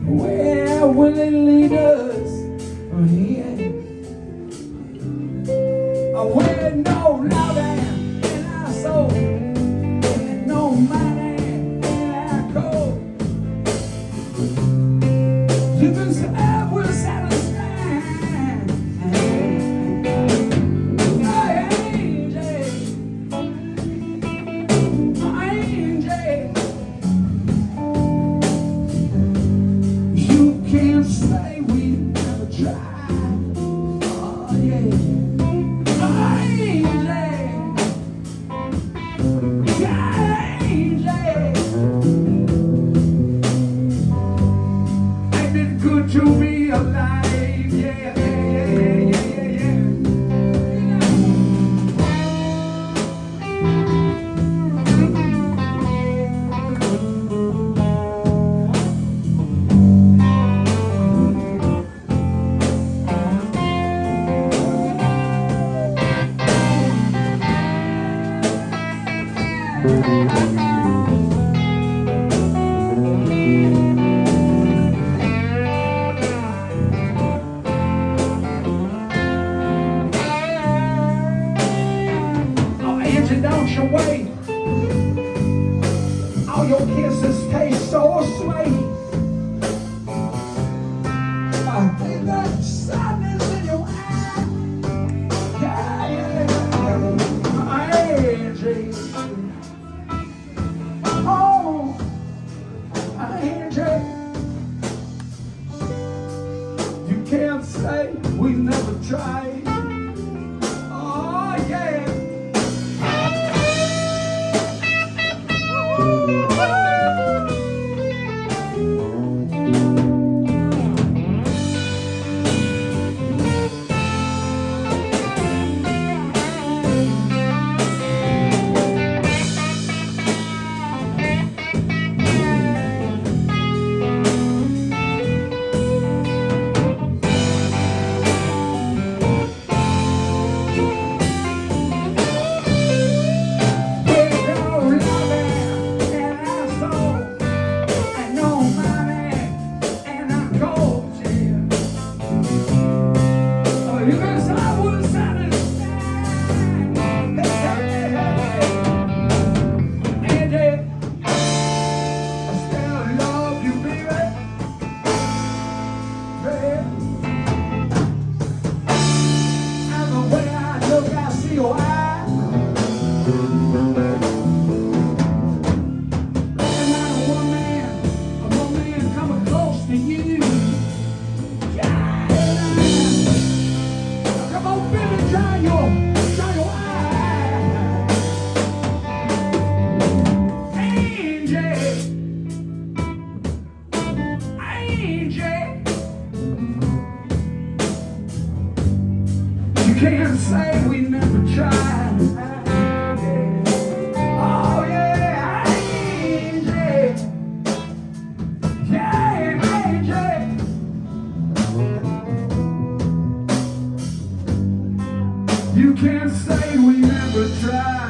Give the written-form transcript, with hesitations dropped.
Where will it lead us? We're no louder in our soul, and no money in our coat. You can say we're satisfied. You can't say we never tried. Oh yeah. Good to be alive, yeah, yeah, yeah, yeah, don't you wait. All your kisses taste so sweet. Ain't that sadness in your eye? Yeah, yeah. Angie. Oh, Angie. You can't say we never tried. Oh, yeah. You can't say we never tried. Oh yeah, Angie. Yeah, Angie. You can't say we never tried.